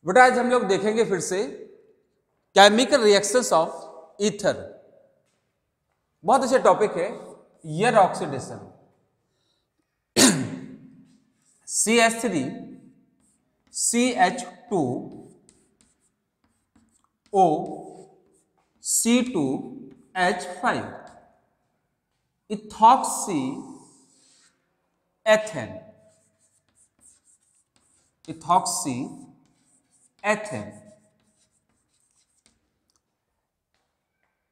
बेटा आज हम लोग देखेंगे फिर से केमिकल रिएक्शंस ऑफ ईथर। बहुत अच्छा टॉपिक है। Year oxidation. CH3 CH2 O C2H5 ethoxy ethane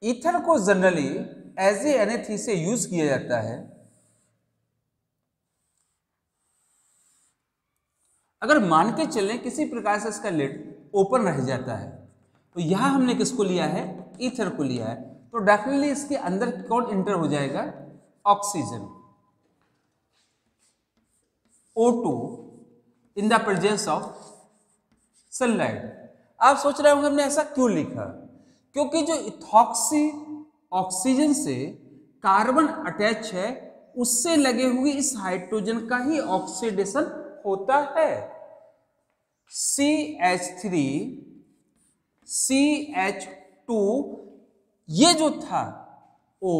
ether को जनरली एज ए Na3 से यूज किया जाता है। अगर मान के चलें किसी प्रकार से इसका लिड ओपन रह जाता है तो यहां हमने किसको लिया है, ईथर को लिया है, तो डेफिनेटली इसके अंदर कौन इंटर हो जाएगा, oxygen O2 in the presence of sunlight. आप सोच रहे होंगे हमने ऐसा क्यों लिखा, क्योंकि जो इथॉक्सी ऑक्सीजन से कार्बन अटैच है उससे लगे हुए इस हाइड्रोजन का ही ऑक्सीडेशन होता है। CH3 CH2 ये जो था O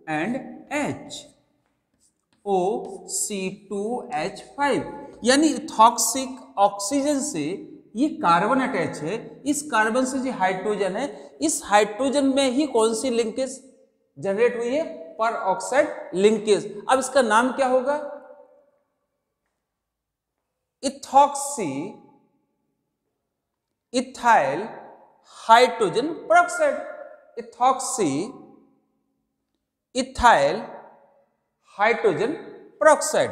and H O C2H5 यानी इथॉक्सिक ऑक्सीजन से ये कार्बन अटैच है। इस कार्बन से जो हाइड्रोजन है, इस हाइड्रोजन में ही कौन सी लिंकेज जनरेट हुई है, पर ऑक्साइड लिंकेज। अब इसका नाम क्या होगा, ethoxy ethyl hydrogen peroxide. Ethoxy ethyl hydrogen peroxide.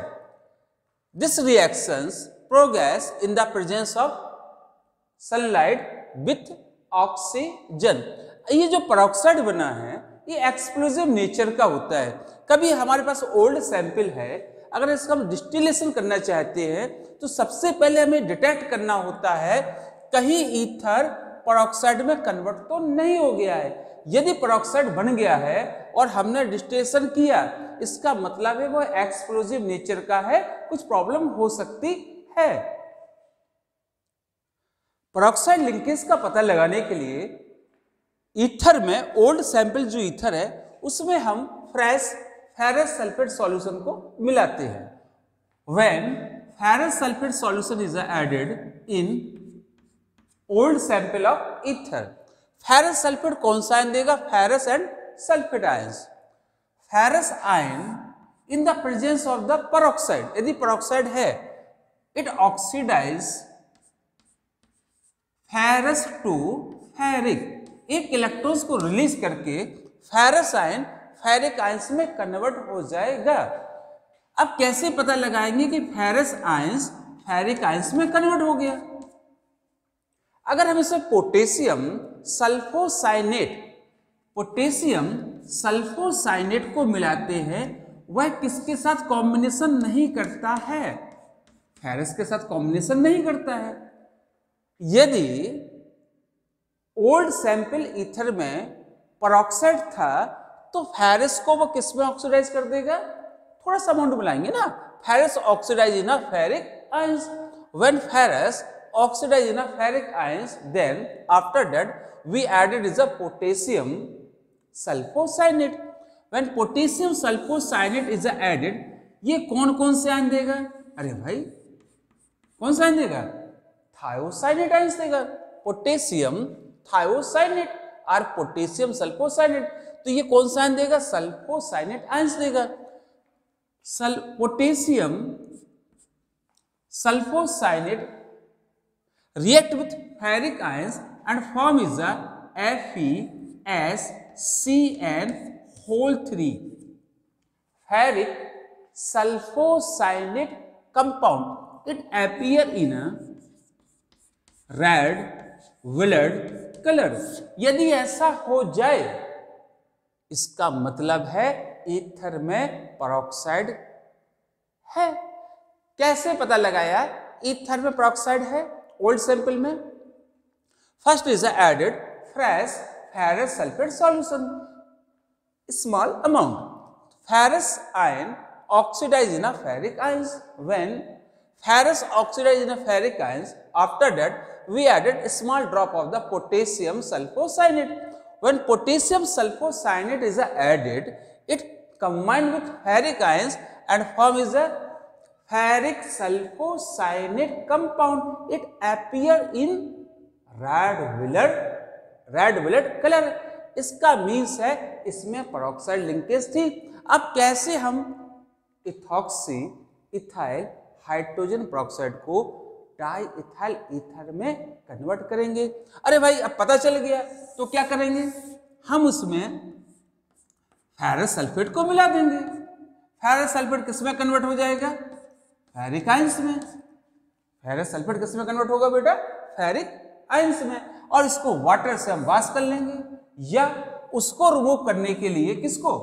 This reactions progress in the presence of sunlight with oxygen। ये जो पेरोक्साइड बना है ये एक्सप्लोसिव नेचर का होता है। कभी हमारे पास ओल्ड सैंपल है, अगर इसका हम डिस्टिलेशन करना चाहते हैं तो सबसे पहले हमें डिटेक्ट करना होता है कहीं ईथर पेरोक्साइड में कन्वर्ट तो नहीं हो गया है। यदि पेरोक्साइड बन गया है और हमने डिस्टिलेशन किया, इसका मतलब है वो एक्सप्लोसिव नेचर का है, कुछ प्रॉब्लम हो सकती है। पेरोक्साइड लिंकेज का पता लगाने के लिए ईथर में ओल्ड सैंपल जो ईथर है उसमें हम फेरस सल्फेट सॉल्यूशन को मिलाते हैं। When ferrous sulphate solution is added in old sample of ether, ferrous sulphate कौन सा आयन देगा, ferrous and sulphate ions. Ferrous ion in the presence of the peroxide, यदि पेरोक्साइड है, it oxidize ferrous to ferric, एक electrons को release करके ferrous ion ferric ions में convert हो जाएगा। अब कैसे पता लगाएंगे कि फेरस आयंस फेरिक आयंस में कन्वर्ट हो गया। अगर हम इसे पोटेशियम सल्फोसाइनेट को मिलाते हैं, वह किसके साथ कॉम्बिनेशन नहीं करता है, फेरस के साथ कॉम्बिनेशन नहीं करता है। यदि ओल्ड सैंपल ईथर में पेरोक्साइड था तो फेरस को वो किस में ऑक्सीडाइज कर देगा, थोड़ा सा अमाउंट मिलाएंगे ना, ferrous oxidize in ferric ions. When ferrous oxidize in ferric ions, then after that we added is a potassium sulphocyanate. When potassium sulphocyanate is added, ये कौन कौन से आयन देगा, अरे भाई कौन सा आयन देगा, थायोसाइनेट आयंस देगा। पोटेशियम थायोसाइनेट और पोटेशियम सल्फोसाइनेट, तो ये कौन सा आयन देगा, सल्फोसाइनेट आयंस देगा। Potassium sulfosinate react with ferric ions and form is a FeSCN3 ferric sulfosinate compound. It appear in a red violet color. यदि ऐसा हो जाए इसका मतलब है ईथर में पेरोक्साइड है। कैसे पता लगाया ईथर में पेरोक्साइड है ओल्ड सैंपल में, first is added fresh ferrous sulphate solution small amount, ferrous ion oxidize in ferric ions. When ferrous oxidized in a ferric ions. After that, we added a small drop of the potassium sulfocyanate. When potassium sulfocyanate is added, it combined with ferric ions and forms a ferric sulfocyanate compound. It appear in red violet color. इसका means है इसमें peroxide linkage थी। अब कैसे हम ethoxy ethyl hydrogen peroxide को di ethyl ether में convert करेंगे? अरे भाई अब पता चल गया, तो क्या करेंगे, हम उसमें फेरस सल्फेट को मिला देंगे। फेरस सल्फेट किसमें कन्वर्ट हो जाएगा? फेरिक आयंस में। फेरस सल्फेट किसमें कन्वर्ट होगा बेटा? फेरिक आयंस में। और इसको वाटर से हम वाश कर लेंगे, या उसको रिमूव करने के लिए किसको?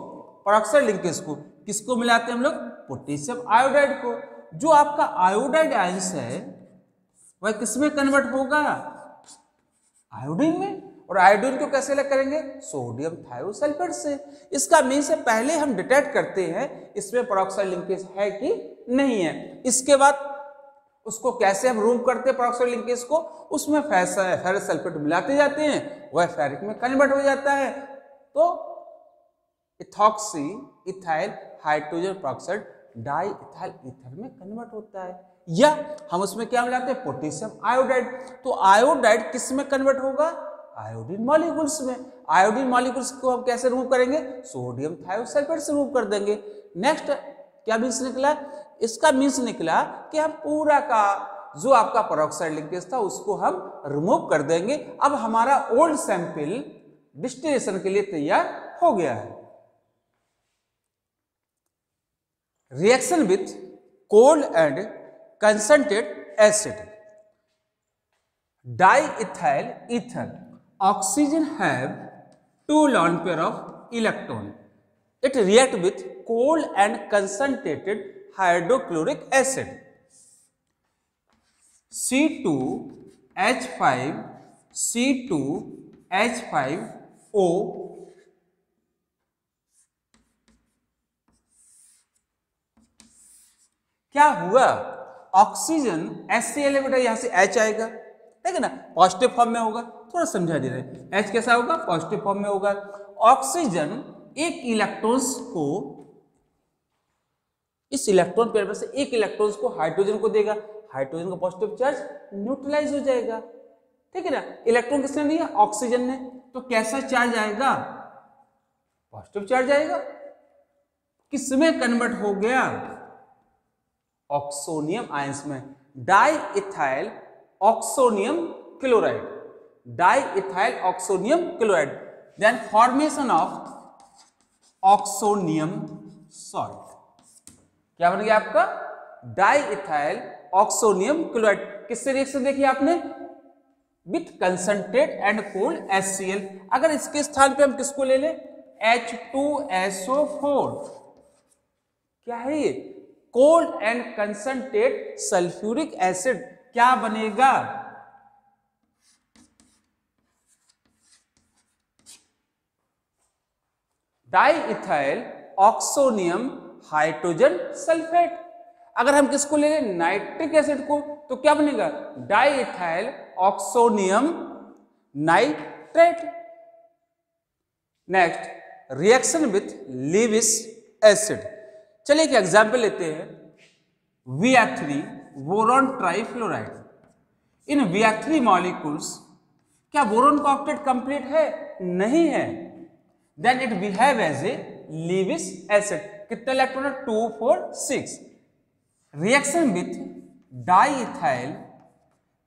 पेरोक्साइड लिंकेज को। किसको मिलाते हैं हम लोग? पोटेशियम आयोडाइड को। जो आपका आयोडाइड आयंस है वह किसमें कन्वर्ट होगा? आयोडीन में। और आयोडीन को कैसे अलग करेंगे? सोडियम थायोसल्फेट से। इसका मीन से पहले हम डिटेक्ट करते हैं इसमें पेरोक्साइड लिंकेज है कि नहीं है। इसके बाद उसको कैसे हम रिमूव करते हैं पेरोक्साइड लिंकेज को? उसमें फेरस सल्फेट मिलाते जाते हैं, वह फेरिक में कन्वर्ट हो जाता है। तो ethoxy ethyl hydrogen peroxide di ethyl ether में कन्वर्ट होता है। या हम उसमें क्या मिलाते हैं? Potassium iodide. तो आयोडाइड किस में कन्वर्ट होगा? आयोडीन मॉलिक्यूल्स में। आयोडीन मॉलिक्यूल्स को हम कैसे रिमूव करेंगे? सोडियम थायोसल्फेट से रिमूव कर देंगे। नेक्स्ट क्या मीन्स निकला? इसका मीन्स निकला कि हम पूरा का जो आपका पेरोक्साइड लिंकेज था उसको हम रिमूव कर देंगे। अब हमारा ओल्ड सैंपल डिस्टिलेशन के लिए तैयार हो गया है। Reaction with cold and concentrated acid, diethyl ether, oxygen have 2 lone pair of electron. It react with cold and concentrated hydrochloric acid. C2H5 C2H5O क्या हुआ? ऑक्सीजन HCl है बेटा, यहां से H आएगा, ठीक है ना, पॉजिटिव फॉर्म में होगा। थोड़ा समझा दे रहे हैं, H कैसा होगा? पॉजिटिव फॉर्म में होगा। ऑक्सीजन एक इलेक्ट्रॉन्स को, इस इलेक्ट्रॉन पेयर में से एक इलेक्ट्रॉन्स को हाइड्रोजन को देगा, हाइड्रोजन का पॉजिटिव चार्ज न्यूट्रलाइज हो जाएगा, ठीक है ना। इलेक्ट्रॉन किसने दिया? ऑक्सीजन ने। तो कैसा चार्ज आएगा? पॉजिटिव चार्ज आएगा। किसमें कन्वर्ट हो गया? ऑक्सोनियम आयंस में। Di ethyl oxonium chloride, di ethyl oxonium chloride. Then formation of oxonium salt. क्या बन गया आपका? Di ethyl oxonium chloride. किससे रिएक्शन देखिए आपने? With concentrate and cold HCl। अगर इसके स्थान पे हम किसको ले लें? H2SO4। क्या है ये? Cold and concentrate sulphuric acid. क्या बनेगा? Di ethyl oxonium hydrogen sulphate. अगर हम किसको ले लें? नाइट्रिक एसिड को, तो क्या बनेगा? Di ethyl oxonium nitrate. Next reaction with Lewis acid. चलिए एक एग्जाम्पल लेते हैं। Vr3 boron trifluoride. In Vr3 molecules, क्या बोरॉन का ऑक्टेट कंप्लीट है? नहीं है। Then it behave as a Lewis acid. कितने इलेक्ट्रॉन है? 2 4 6। Reaction with di ethyl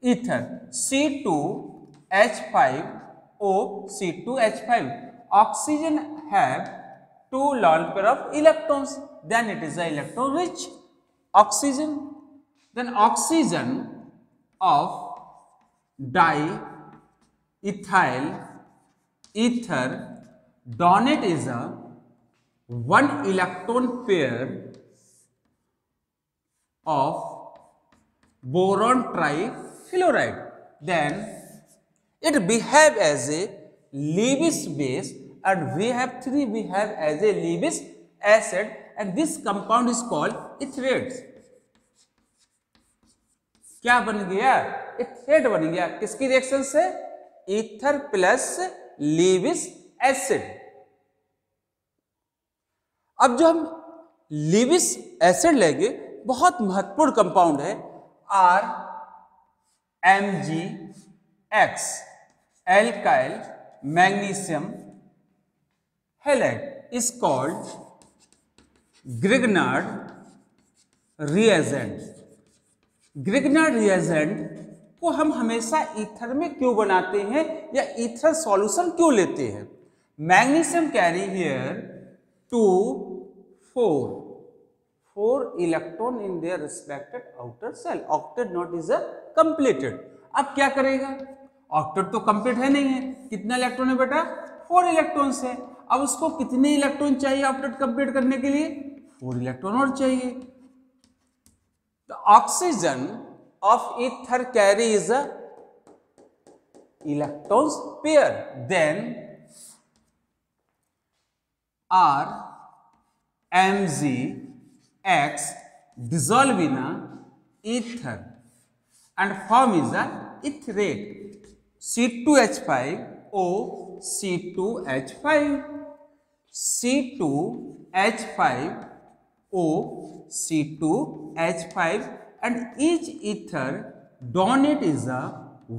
ether C2H5O C2H5। Oxygen have 2 lone pair of electrons, then it is a electron rich oxygen. Then oxygen of diethyl ether donate is a 1 electron pair of boron trifluoride. Then it behave as a Lewis base, and Vr3 behave as a Lewis acid, and this compound is called etherates. क्या बन गया? इथेट बन गया। किसकी reaction से? Ether plus Lewis acid. अब जो हम लीविस एसिड लेंगे, बहुत महत्वपूर्ण कंपाउंड है, R MgX alkyl magnesium halide is called Grignard reagent. Grignard reagent को हम हमेशा ईथर में क्यों बनाते हैं या ईथर सॉल्यूशन क्यों लेते हैं? Magnesium carry here 4 electron in their respected outer shell. Octet not is a completed. अब क्या करेगा? ऑक्टेट तो कंप्लीट है नहीं है। कितना इलेक्ट्रॉन है बेटा? 4 इलेक्ट्रॉन्स है। अब उसको कितने इलेक्ट्रॉन चाहिए ऑक्टेट कंप्लीट करने के लिए? 4 इलेक्ट्रॉन और चाहिए। The oxygen of ether carries a electrons pair, then R MgX dissolve in a ether and form is a etherate C2H5O C2H5 C2H5O C2H5 and each ether donate is a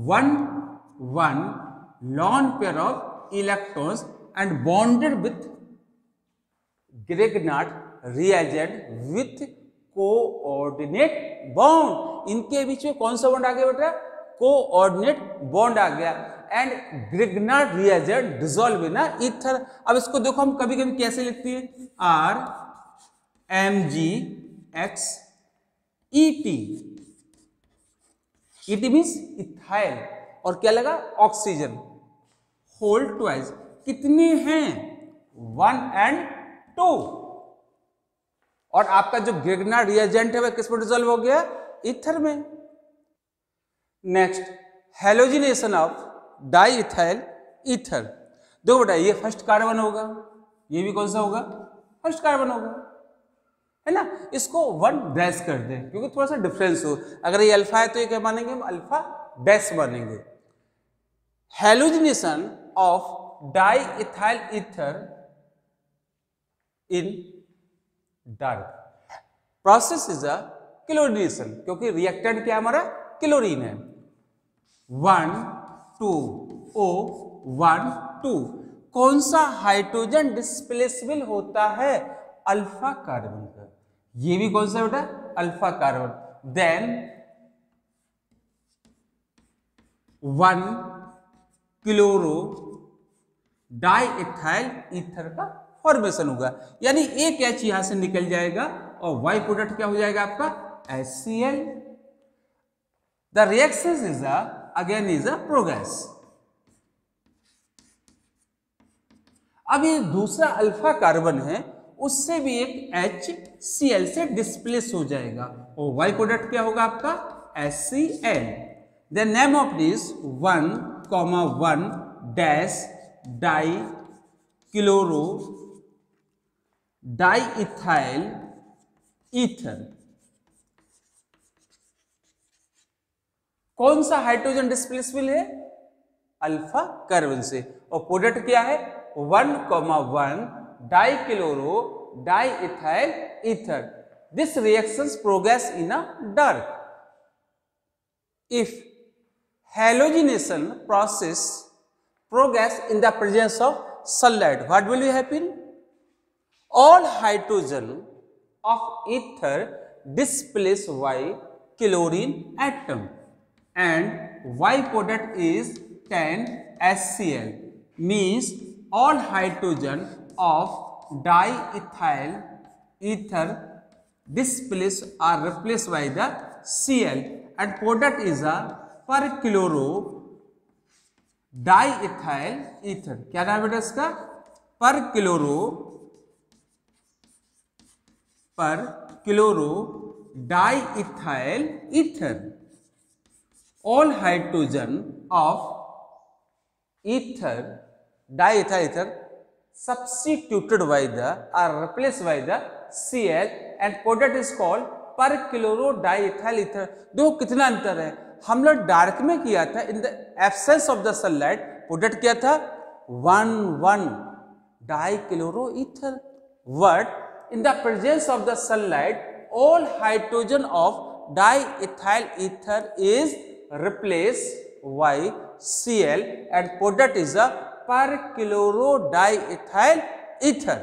1 lone pair of electrons and bonded with Grignard reagent with coordinate bond। इनके बीच में कौन सा bond आ गया बेटा? Coordinate bond आ गया। And Grignard reagent dissolve in ether. अब इसको देखो हम कभी कभी कैसे लिखते हैं? R MgX ET। ET means ethyl और क्या लगा? ऑक्सीजन। Hold twice. कितने हैं? 1 and 2। और आपका जो ग्रिग्नार्ड रिएजेंट है वह किस में डिसॉल्व हो गया? ईथर में। Next, halogenation of di ethyl ether. देखो बेटा, ये फर्स्ट कार्बन होगा, ये भी कौन सा होगा? फर्स्ट कार्बन होगा, है ना। इसको 1 डैश कर दें क्योंकि थोड़ा सा डिफरेंस हो। अगर ये अल्फा है तो ये क्या मानेंगे हम? अल्फा डैश मानेंगे। Halogenation of di ethyl ether in dark process is a chlorination, क्योंकि रिएक्टेंट क्या हमारा? क्लोरीन है। 1 2 O 1 2। कौन सा हाइड्रोजन डिस्प्लेसेबल होता है? अल्फा कार्बन का। ये भी कौन सा बेटा? Alpha carbon. Then 1 chloro di ethyl ether का फॉर्मेशन होगा, यानी एक H यहां से निकल जाएगा और Y प्रोडक्ट क्या हो जाएगा आपका? HCl। The reaction is again is a progress. अब ये दूसरा अल्फा कार्बन है, उससे भी एक HCl से डिस्प्लेस हो जाएगा और Y प्रोडक्ट क्या होगा आपका? HCl। The name of this 1,1 dash die chloro di ethyl ether. कौन सा हाइड्रोजन डिस्प्लेसबल है? अल्फा कार्बन से। और प्रोडक्ट क्या है? 1,1 die chloro di ethyl ether. This reactions progress in a dark. If halogenation process progress in the presence of sunlight, what will happen? All hydrogen of ether displace Y chlorine atom and Y product is 10 HCl, means all hydrogen of diethyl ether displace are replaced by the Cl and product is a per chloro diethyl ether. क्या नाम बेटा इसका? पर chloro diethyl ether. All hydrogen of ether diethyl ether substituted by the or replaced by the Cl and product is called पर chloro di ethyl ether. देखो कितना अंतर है, हम लोग डार्क में किया था, in the absence of the sunlight product किया था 1,1 die chloro ether, but in the presence of the sunlight all hydrogen of diethyl ether is replaced by Cl and product is a perchlorodiethyl ether.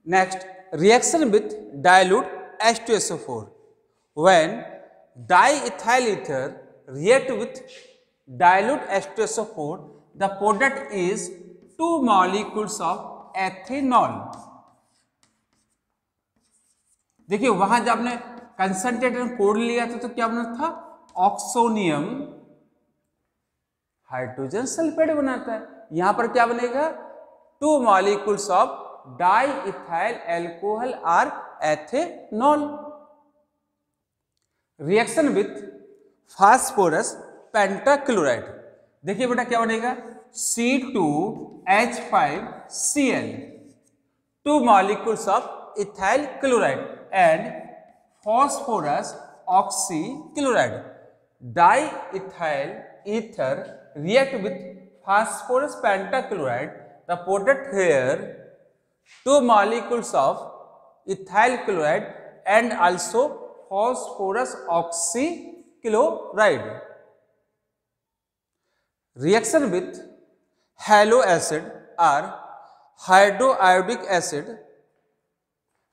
Next, reaction with dilute H2SO4. When diethyl ether react with dilute H2SO4, the product is 2 molecules of ethanol. देखिए वहां जब आपने concentrated code लिया था तो क्या बना था, ऑक्सोनियम हाइड्रोजन सल्फेट बनाता है। यहां पर क्या बनेगा, 2 molecules of diethyl alcohol or ethanol. Reaction with phosphorus pentachloride, देखिए बेटा क्या बनेगा, C2H5Cl, 2 molecules of ethyl chloride and phosphorus oxychloride. Diethyl ether react with phosphorus pentachloride. The product here 2 molecules of ethyl chloride and also phosphorus oxychloride. Reaction with halo acid or hydroiodic acid,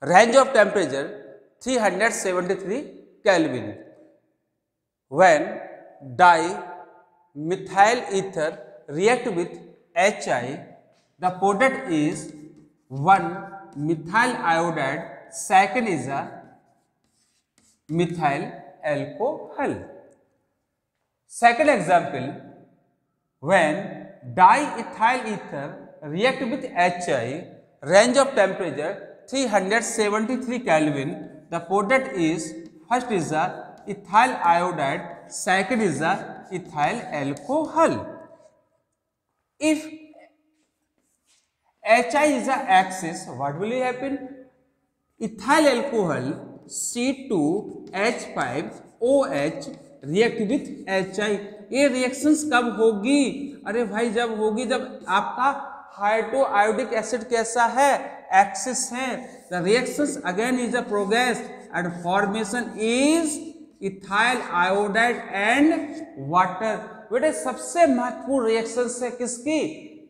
range of temperature 373 Kelvin. When dimethyl ether react with HI, the product is 1 methyl iodide, second is a methyl alcohol. Second example, when diethyl ether react with HI, range of temperature 373 Kelvin, the product is, first is a ethyl iodide, second is a ethyl alcohol. If HI is a axis, what will happen? Ethyl alcohol C2H5OH react with HI. ये reactions कब होगी? अरे भाई जब होगी जब आपका hydroiodic acid कैसा है, एक्सिस है। The reactions again is a progress and formation is ethyl iodide and water. बेटे सबसे महत्वपूर्ण रिएक्शंस है किसकी,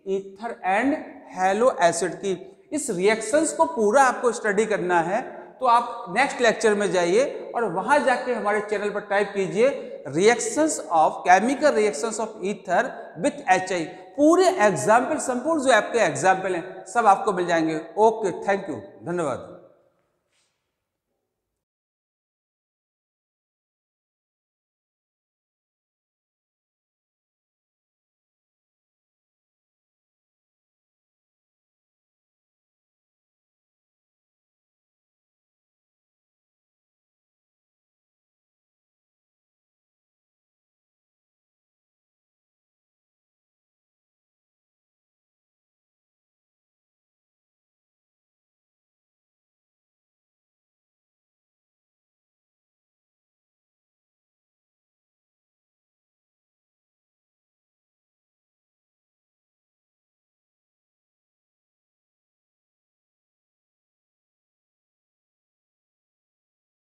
ईथर एंड हैलो एसिड की। इस रिएक्शंस को पूरा आपको स्टडी करना है तो आप नेक्स्ट लेक्चर में जाइए और वहां जाके हमारे चैनल पर टाइप कीजिए reactions of chemical reactions of ether with HI। पूरे एग्जाम्पल, संपूर्ण जो आपके एग्जाम्पल हैं सब आपको मिल जाएंगे। ओके, थैंक यू, धन्यवाद।